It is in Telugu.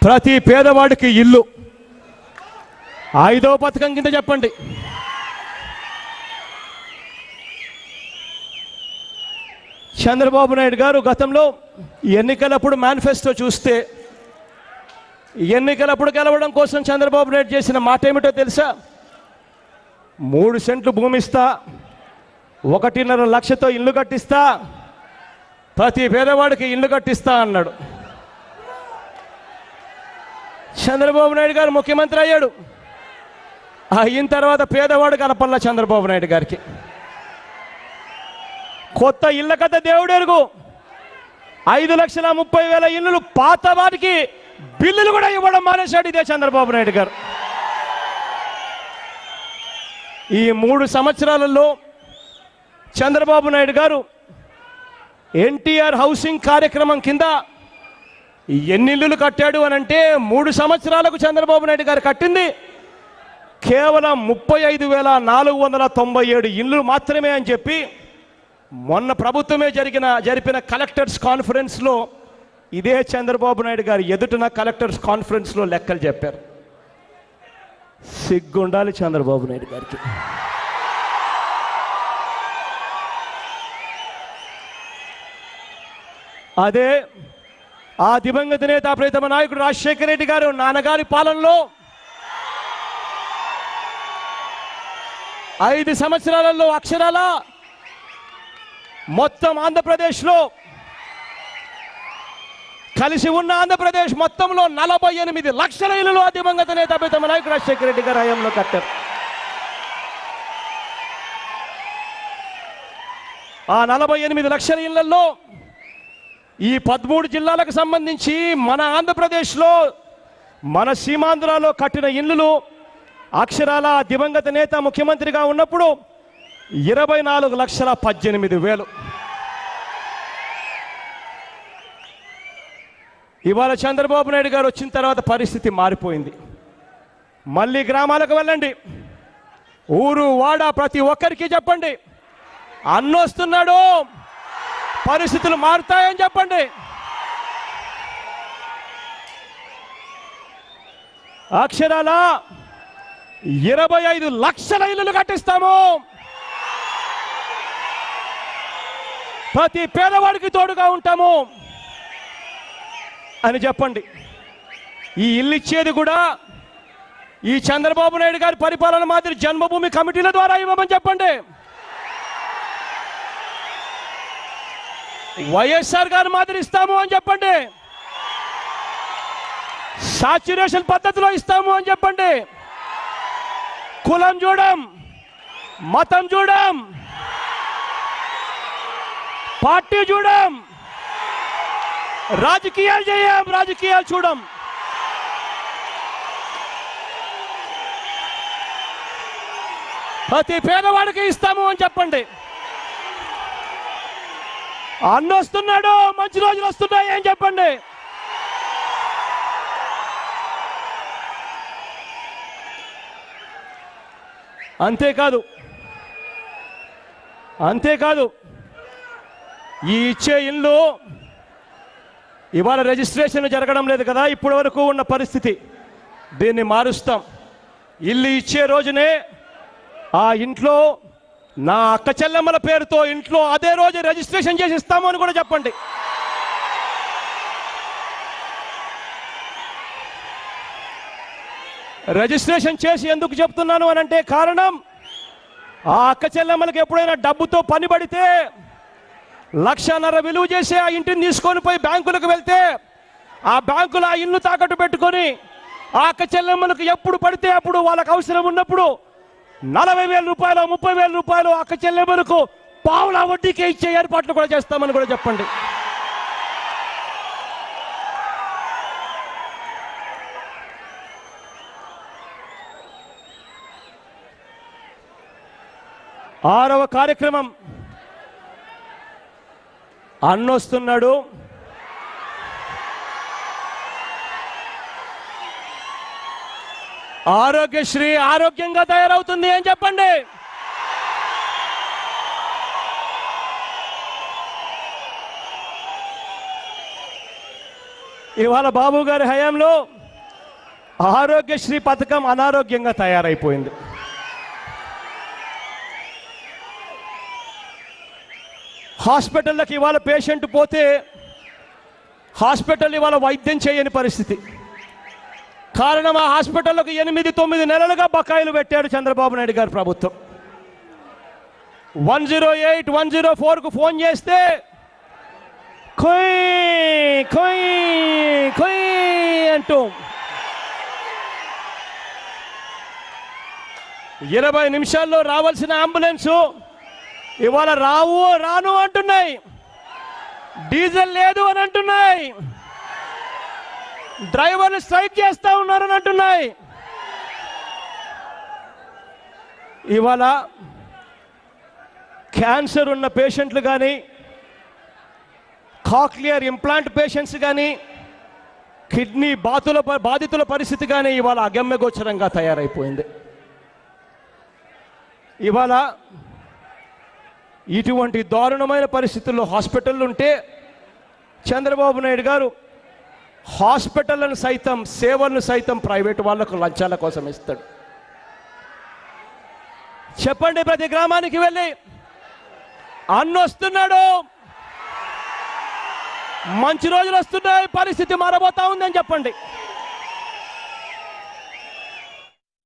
ప్రతి పేదవాడికి ఇల్లు. 5వ పథకం కింద చెప్పండి. చంద్రబాబు నాయుడు గారు గతంలో ఎన్నికలప్పుడు మేనిఫెస్టో చూస్తే, ఎన్నికలప్పుడు గెలవడం కోసం చంద్రబాబు నాయుడు చేసిన మాట ఏమిటో తెలుసా? 3 సెంట్లు భూమి ఇస్తా, 1.5 లక్షతో ఇల్లు కట్టిస్తా, ప్రతి పేదవాడికి ఇల్లు కట్టిస్తా అన్నాడు. చంద్రబాబు నాయుడు గారు ముఖ్యమంత్రి అయ్యాడు. అయిన తర్వాత పేదవాడు కనపల్ల చంద్రబాబు నాయుడు గారికి. కొత్త ఇళ్ళ కథ దేవుడెరుగు. 5,30,000 ఇళ్ళు పాత వారికి బిల్లులు కూడా ఇవ్వడం మానేశాడు ఇదే చంద్రబాబు నాయుడు గారు. ఈ 3 సంవత్సరాలలో చంద్రబాబు నాయుడు గారు ఎన్టీఆర్ హౌసింగ్ కార్యక్రమం కింద ఎన్ని ఇళ్ళు కట్టాడు అని అంటే, 3 సంవత్సరాలకు చంద్రబాబు నాయుడు గారు కట్టింది కేవలం 35,497 ఇళ్ళు మాత్రమే అని చెప్పి మొన్న ప్రభుత్వమే జరిపిన కలెక్టర్స్ కాన్ఫరెన్స్లో ఇదే చంద్రబాబు నాయుడు గారు ఎదుటిన కలెక్టర్స్ కాన్ఫరెన్స్లో లెక్కలు చెప్పారు. సిగ్గుండాలి చంద్రబాబు నాయుడు గారికి. అదే ఆ దివంగత నేత ప్రీతమ నాయకుడు రాజశేఖర రెడ్డి గారు నాన్నగారి పాలనలో 5 సంవత్సరాలలో అక్షరాల మొత్తం ఆంధ్రప్రదేశ్లో కలిసి ఉన్న ఆంధ్రప్రదేశ్ మొత్తంలో 48 లక్షల ఇళ్ళు ఆ దివంగత నేత ప్రీతమ నాయకుడు రాజశేఖర రెడ్డి గారు హయాంలో కట్టారు. ఆ 48 లక్షల ఇళ్లలో ఈ 13 జిల్లాలకు సంబంధించి మన ఆంధ్రప్రదేశ్లో మన సీమాంధ్రలో కట్టిన ఇళ్ళు అక్షరాల దివంగత నేత ముఖ్యమంత్రిగా ఉన్నప్పుడు 24,18,000. ఇవాళ చంద్రబాబు నాయుడు గారు వచ్చిన తర్వాత పరిస్థితి మారిపోయింది. మళ్ళీ గ్రామాలకు వెళ్ళండి, ఊరు వాడ ప్రతి ఒక్కరికి చెప్పండి, అన్నొస్తున్నాడు, పరిస్థితులు మారుతాయని చెప్పండి. అక్షరాల 25 లక్షల ఇళ్ళు కట్టిస్తాము, ప్రతి పేదవాడికి తోడుగా ఉంటాము అని చెప్పండి. ఈ ఇల్లు ఇచ్చేది కూడా ఈ చంద్రబాబు నాయుడు గారి పరిపాలన మాదిరి జన్మభూమి కమిటీల ద్వారా ఇవ్వమని చెప్పండి. వైఎస్ఆర్ గారి మాదిరి ఇస్తాము అని చెప్పండి. సాచ్యురేషన్ పద్ధతిలో ఇస్తాము అని చెప్పండి. కులం చూడం, మతం చూడం, పార్టీ చూడం, రాజకీయాలు చేయం, రాజకీయాలు చూడం. ప్రతి పేదవాడికి ఇస్తాము అని చెప్పండి. అన్న వస్తున్నాడు, మంచి రోజులు వస్తున్నాయి అని చెప్పండి. అంతేకాదు ఈ ఇచ్చే ఇల్లు ఇవాళ రిజిస్ట్రేషన్ జరగడం లేదు కదా, ఇప్పటి వరకు ఉన్న పరిస్థితి. దీన్ని మారుస్తాం. ఇల్లు ఇచ్చే రోజునే ఆ ఇంట్లో నా అక్క చెల్లెమ్మల పేరుతో ఇంట్లో అదే రోజు రిజిస్ట్రేషన్ చేసి ఇస్తాము అని కూడా చెప్పండి. రిజిస్ట్రేషన్ చేసి ఎందుకు చెప్తున్నాను అని అంటే కారణం, ఆ అక్క చెల్లెమ్మలకు ఎప్పుడైనా డబ్బుతో పని పడితే 1,50,000 విలువ చేసి ఆ ఇంటిని తీసుకొని పోయి బ్యాంకులకు వెళ్తే ఆ బ్యాంకులో ఆ ఇల్లు తాకట్టు పెట్టుకొని ఆ అక్క చెల్లెమ్మలకు ఎప్పుడు పడితే అప్పుడు వాళ్ళకు అవసరం ఉన్నప్పుడు 40,000 రూపాయలు 30,000 రూపాయలు అక్క చెల్లెమ్మలకు పావుల వడ్డీకే ఇచ్చే ఏర్పాట్లు కూడా చేస్తామని కూడా చెప్పండి. ఆరవ కార్యక్రమం, అన్నొస్తున్నాడు, ఆరోగ్యశ్రీ ఆరోగ్యంగా తయారవుతుంది అని చెప్పండి. ఇవాళ బాబు గారి హయాంలో ఆరోగ్యశ్రీ పథకం అనారోగ్యంగా తయారైపోయింది. హాస్పిటల్లోకి ఇవాళ పేషెంట్ పోతే హాస్పిటల్ ఇవాళ వైద్యం చేయని పరిస్థితి. కారణం ఆ హాస్పిటల్లోకి 8-9 నెలలుగా బకాయిలు పెట్టాడు చంద్రబాబు నాయుడు గారి ప్రభుత్వం. 108, 104కు ఫోన్ చేస్తే కొయ్ కొయ్ కొయ్ అంటూ 20 నిమిషాల్లో రావాల్సిన అంబులెన్సు ఇవాళ రాను అంటున్నాయి. డీజిల్ లేదు అని అంటున్నాయి. డ్రైవర్లు స్ట్రైక్ చేస్తా ఉన్నారని అంటున్నాయి. ఇవాళ క్యాన్సర్ ఉన్న పేషెంట్లు కానీ, కాక్లియర్ ఇంప్లాంట్ పేషెంట్స్ కానీ, కిడ్నీ బాధితుల పరిస్థితి కానీ ఇవాళ అగమ్యగోచరంగా తయారైపోయింది. ఇవాళ ఇటువంటి దారుణమైన పరిస్థితుల్లో హాస్పిటల్ ఉంటే చంద్రబాబు నాయుడు గారు హాస్పిటళ్లను సైతం, సేవలను సైతం ప్రైవేటు వాళ్లకు లంచాల కోసం ఇస్తాడు. చెప్పండి, ప్రతి గ్రామానికి వెళ్ళి అన్నొస్తున్నాడు, మంచి రోజులు వస్తున్నాయి, పరిస్థితి మారబోతా ఉందని చెప్పండి.